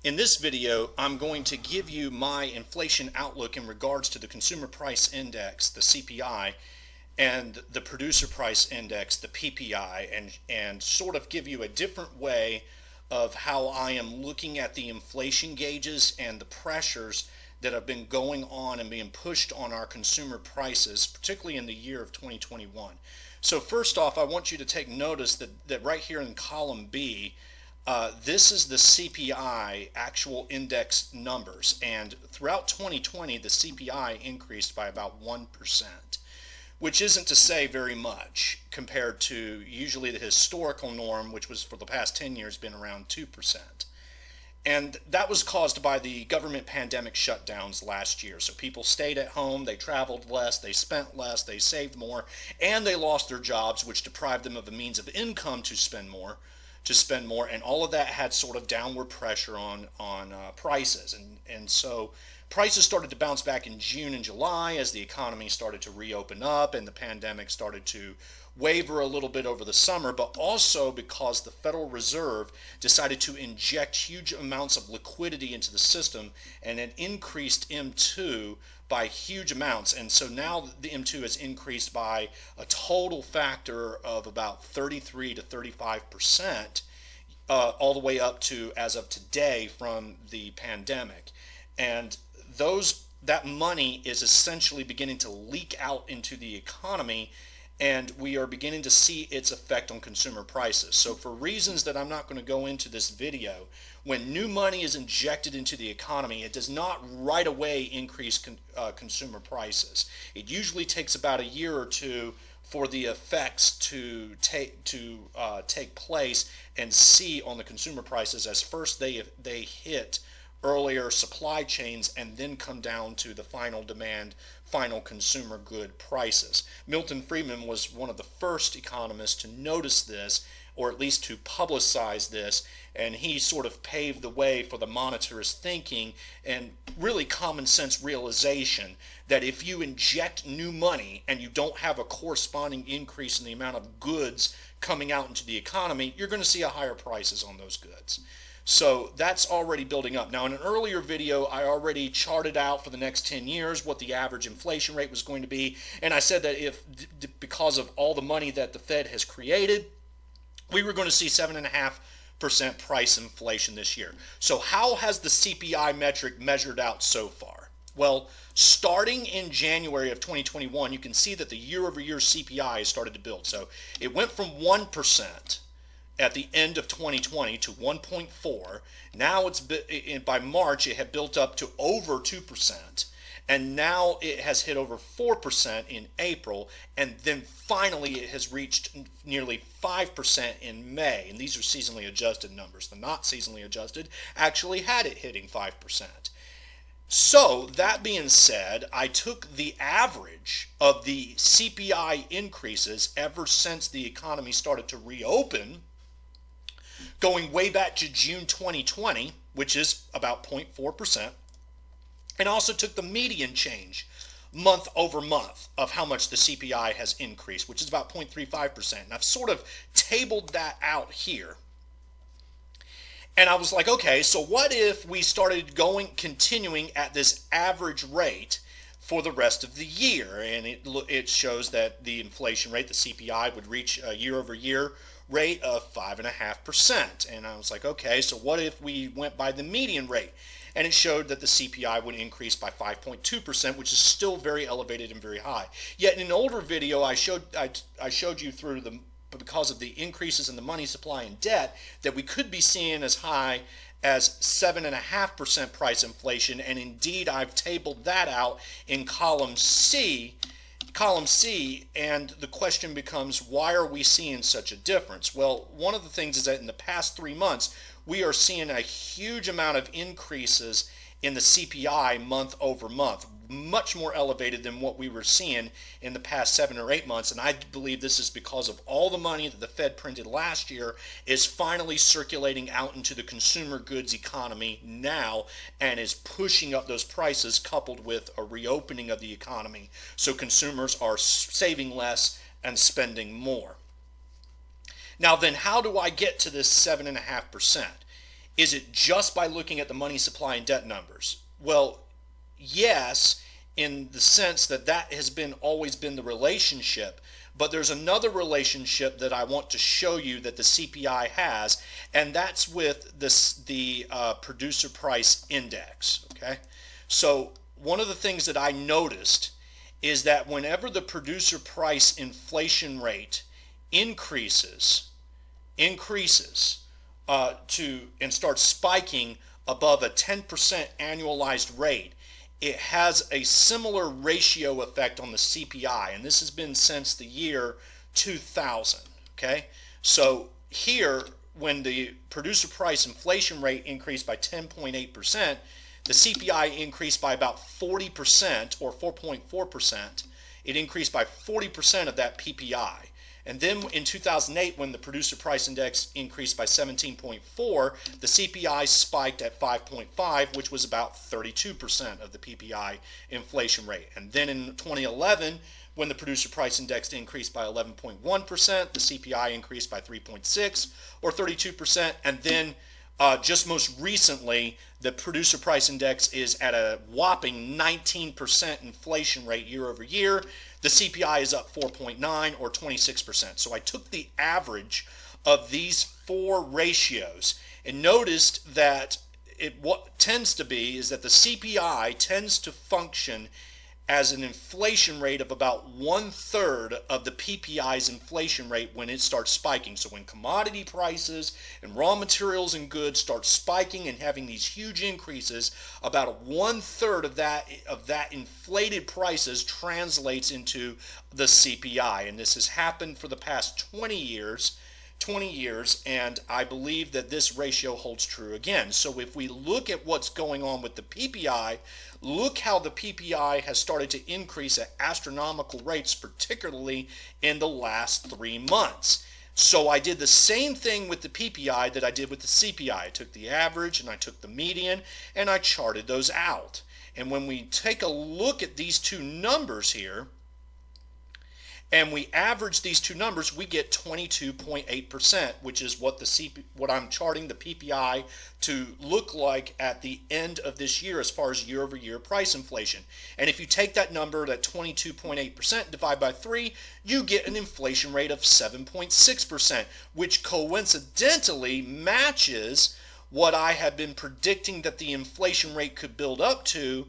In this video, I'm going to give you my inflation outlook in regards to the Consumer Price Index, the CPI, and the Producer Price Index, the PPI, and sort of give you a different way of how I am looking at the inflation gauges and the pressures that have been going on and being pushed on our consumer prices, particularly in the year of 2021. So first off, I want you to take notice that right here in column B, this is the CPI actual index numbers, and throughout 2020 the CPI increased by about 1%, which isn't to say very much compared to usually the historical norm, which was for the past 10 years been around 2%. And that was caused by the government pandemic shutdowns last year. So people stayed at home, they traveled less, they spent less, they saved more, and they lost their jobs, which deprived them of a means of income to spend more, and all of that had sort of downward pressure on prices. And so prices started to bounce back in June and July as the economy started to reopen up and the pandemic started to waver a little bit over the summer, but also because the Federal Reserve decided to inject huge amounts of liquidity into the system, and it increased M2 by huge amounts. And so now the M2 has increased by a total factor of about 33 to 35%, all the way up to, as of today, from the pandemic. And that money is essentially beginning to leak out into the economy, and we are beginning to see its effect on consumer prices. So for reasons that I'm not going to go into this video, when new money is injected into the economy, it does not right away increase consumer prices. It usually takes about a year or two for the effects to take place and see on the consumer prices, as first they hit earlier supply chains and then come down to the final demand, final consumer good prices. Milton Friedman was one of the first economists to notice this, or at least to publicize this, and he sort of paved the way for the monetarist thinking and really common sense realization that if you inject new money and you don't have a corresponding increase in the amount of goods coming out into the economy, you're going to see a higher prices on those goods. So that's already building up. Now, in an earlier video, I already charted out for the next 10 years what the average inflation rate was going to be, and I said that because of all the money that the Fed has created, we were going to see 7.5% price inflation this year. So how has the CPI metric measured out so far? Well, starting in January of 2021, you can see that the year-over-year CPI has started to build. So it went from 1% at the end of 2020 to 1.4. Now by March it had built up to over 2%, and now it has hit over 4% in April, and then finally it has reached nearly 5% in May. And these are seasonally adjusted numbers. The not seasonally adjusted actually had it hitting 5%. So that being said, I took the average of the CPI increases ever since the economy started to reopen, going way back to June 2020, which is about 0.4%, and also took the median change month over month of how much the CPI has increased, which is about 0.35%. And I've sort of tabled that out here. And I was like, okay, so what if we started continuing at this average rate for the rest of the year? And it shows that the inflation rate, the CPI, would reach a year-over-year rate of 5.5%. And I was like, okay, so what if we went by the median rate? And it showed that the CPI would increase by 5.2%, which is still very elevated and very high. Yet in an older video, I showed you through because of the increases in the money supply and debt, that we could be seeing as high as 7.5% price inflation. And indeed, I've tabled that out in column C, and the question becomes, why are we seeing such a difference? Well, one of the things is that in the past 3 months, we are seeing a huge amount of increases in the CPI month over month, much more elevated than what we were seeing in the past 7 or 8 months. And I believe this is because of all the money that the Fed printed last year is finally circulating out into the consumer goods economy now and is pushing up those prices, coupled with a reopening of the economy. So consumers are saving less and spending more. Now then, how do I get to this 7.5%? Is it just by looking at the money supply and debt numbers? Well, yes, in the sense that that has been always been the relationship, but there's another relationship that I want to show you that the CPI has, and that's with the producer price index. Okay, so one of the things that I noticed is that whenever the producer price inflation rate increases and starts spiking above a 10% annualized rate, it has a similar ratio effect on the CPI, and this has been since the year 2000. Okay, so here, when the producer price inflation rate increased by 10.8%, the CPI increased by about 40%, or 4.4%. It increased by 40% of that PPI. And then in 2008, when the producer price index increased by 17.4, the CPI spiked at 5.5, which was about 32% of the PPI inflation rate. And then in 2011, when the producer price index increased by 11.1%, the CPI increased by 3.6, or 32%. And then just most recently, the producer price index is at a whopping 19% inflation rate year over year. The CPI is up 4.9, or 26%. So I took the average of these four ratios and noticed that what tends to be is that the CPI tends to function as an inflation rate of about 1/3 of the PPI's inflation rate when it starts spiking. So when commodity prices and raw materials and goods start spiking and having these huge increases, about 1/3 of that inflated prices translates into the CPI. And this has happened for the past 20 years, and I believe that this ratio holds true again. So if we look at what's going on with the PPI, look how the PPI has started to increase at astronomical rates, particularly in the last 3 months. So I did the same thing with the PPI that I did with the CPI. I took the average and I took the median and I charted those out. And when we take a look at these two numbers here, and we average these two numbers, we get 22.8%, which is what what I'm charting the PPI to look like at the end of this year as far as year-over-year price inflation. And if you take that number, that 22.8%, divide by 3, you get an inflation rate of 7.6%, which coincidentally matches what I have been predicting that the inflation rate could build up to,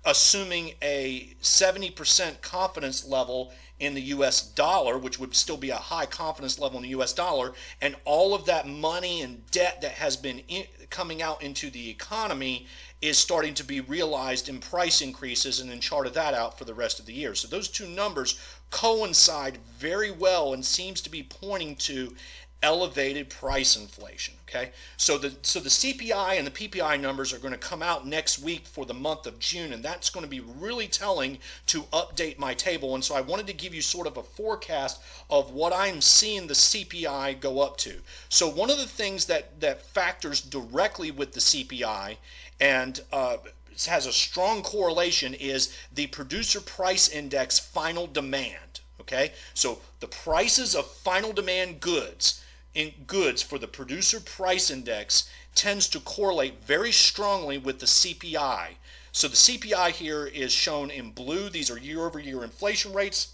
assuming a 70% confidence level in the US dollar, which would still be a high confidence level in the US dollar, and all of that money and debt that has been coming out into the economy is starting to be realized in price increases, and then charted that out for the rest of the year. So those two numbers coincide very well and seems to be pointing to elevated price inflation. Okay, so the CPI and the PPI numbers are going to come out next week for the month of June, and that's going to be really telling to update my table. And so I wanted to give you sort of a forecast of what I'm seeing the CPI go up to. So one of the things that factors directly with the CPI and has a strong correlation is the producer price index final demand. Okay, so the prices of final demand goods for the producer price index tends to correlate very strongly with the CPI. So the CPI here is shown in blue. These are year-over-year inflation rates.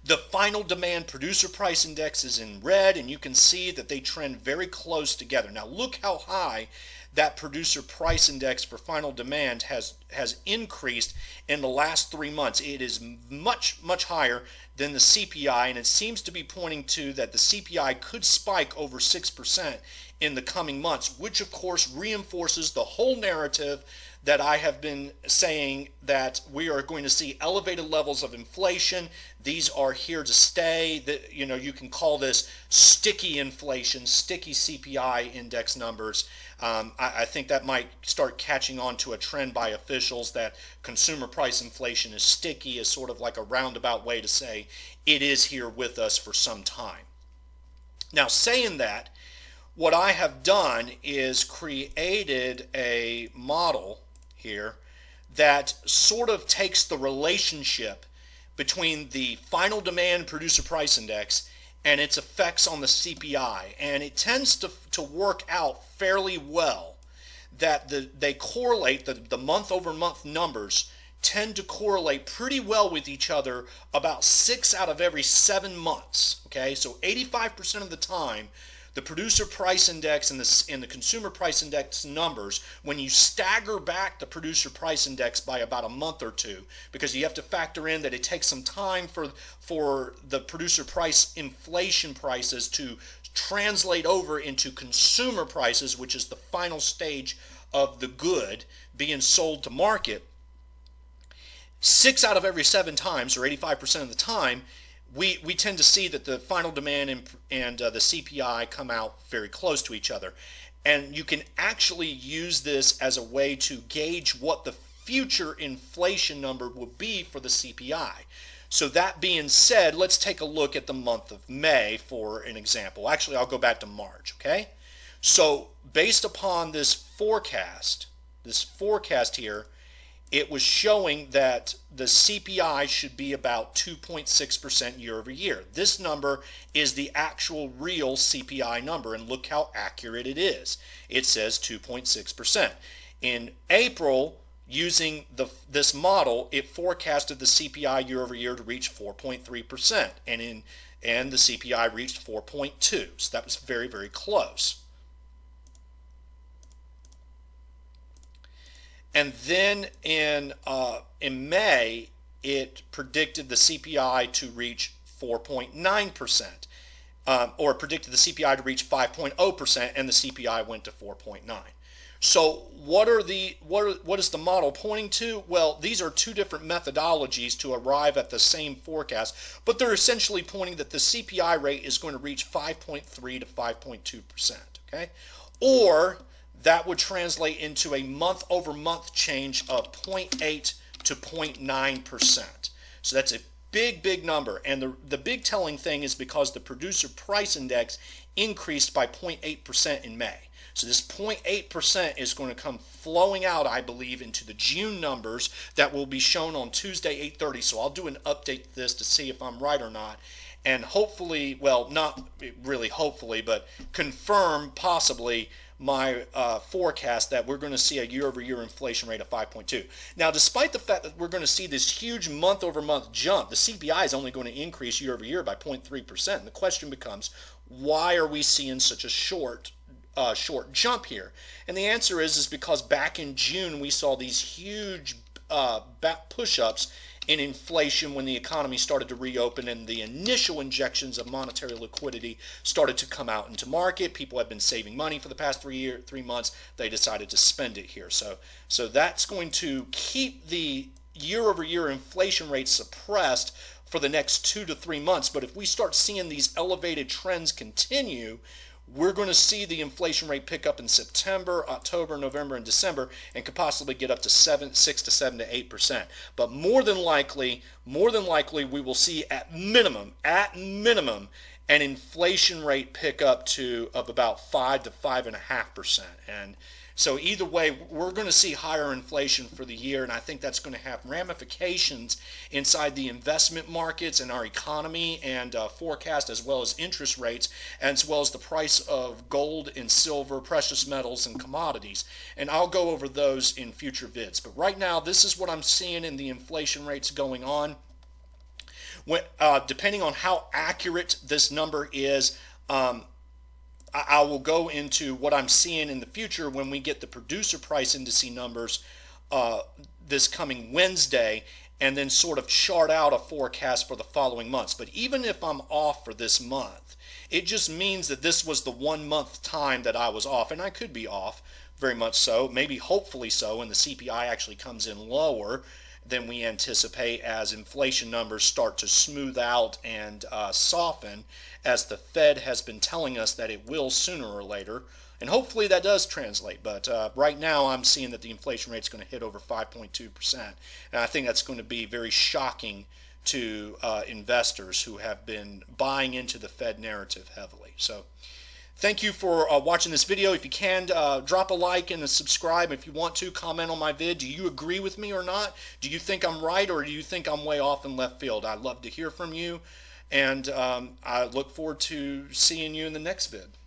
The final demand producer price index is in red, and you can see that they trend very close together. Now look how high that producer price index for final demand has increased in the last 3 months. It is much higher than the CPI, and it seems to be pointing to that the CPI could spike over 6% in the coming months, which of course reinforces the whole narrative that I have been saying, that we are going to see elevated levels of inflation. These are here to stay. That, you can call this sticky inflation, sticky CPI index numbers. I think that might start catching on to a trend by officials that consumer price inflation is sticky, is sort of like a roundabout way to say it is here with us for some time. Now, saying that, what I have done is created a model here that sort of takes the relationship between the final demand producer price index and its effects on the CPI. And it tends to work out fairly well that they correlate, the month-over-month numbers tend to correlate pretty well with each other about 6 out of every 7 months. Okay, so 85% of the time, the producer price index and the consumer price index numbers, when you stagger back the producer price index by about a month or two, because you have to factor in that it takes some time for the producer price inflation prices to translate over into consumer prices, which is the final stage of the good being sold to market. 6 out of every 7 times, or 85% of the time, we tend to see that the final demand and the CPI come out very close to each other. And you can actually use this as a way to gauge what the future inflation number will be for the CPI. So that being said, let's take a look at the month of May for an example. Actually, I'll go back to March, okay? So based upon this forecast here, it was showing that the CPI should be about 2.6% year over year. This number is the actual real CPI number, and look how accurate it is. It says 2.6%. In April, using this model, it forecasted the CPI year over year to reach 4.3%, and the CPI reached 4.2. So that was very, very close. And then in May, it predicted the CPI to reach 4.9%, or predicted the CPI to reach 5.0%, and the CPI went to 4.9. So what is the model pointing to? Well, these are two different methodologies to arrive at the same forecast, but they're essentially pointing that the CPI rate is going to reach 5.3 to 5.2%. Okay, or that would translate into a month-over-month change of 0.8 to 0.9%. So that's a big, big number. And the big telling thing is because the producer price index increased by 0.8% in May. So this 0.8% is going to come flowing out, I believe, into the June numbers that will be shown on Tuesday, 8:30. So I'll do an update to this to see if I'm right or not. And hopefully, well, not really hopefully, but confirm possibly my forecast that we're going to see a year-over-year inflation rate of 5.2. Now, despite the fact that we're going to see this huge month-over-month jump, the CPI is only going to increase year-over-year by 0.3%. And the question becomes, why are we seeing such a short jump here? And the answer is because back in June we saw these huge push-ups in inflation when the economy started to reopen and the initial injections of monetary liquidity started to come out into market. People have been saving money for the past 3 months. They decided to spend it here. So that's going to keep the year-over-year inflation rate suppressed for the next 2 to 3 months. But if we start seeing these elevated trends continue, we're going to see the inflation rate pick up in September, October, November, and December, and could possibly get up to 6 to 7 to 8%. But more than likely, we will see at minimum, an inflation rate pick up of about 5 to 5.5%. And so either way, we're going to see higher inflation for the year, and I think that's going to have ramifications inside the investment markets and our economy and forecast, as well as interest rates, as well as the price of gold and silver, precious metals, and commodities. And I'll go over those in future vids. But right now, this is what I'm seeing in the inflation rates going on. Depending on how accurate this number is, I will go into what I'm seeing in the future when we get the producer price indice numbers this coming Wednesday, and then sort of chart out a forecast for the following months. But even if I'm off for this month, it just means that this was the 1 month time that I was off, and I could be off very much so, maybe hopefully so, and the CPI actually comes in lower than we anticipate as inflation numbers start to smooth out and soften, as the Fed has been telling us that it will sooner or later. And hopefully that does translate. But right now I'm seeing that the inflation rate is going to hit over 5.2%. And I think that's going to be very shocking to investors who have been buying into the Fed narrative heavily. So thank you for watching this video. If you can, drop a like and a subscribe. If you want to, comment on my vid. Do you agree with me or not? Do you think I'm right, or do you think I'm way off in left field? I'd love to hear from you. And I look forward to seeing you in the next vid.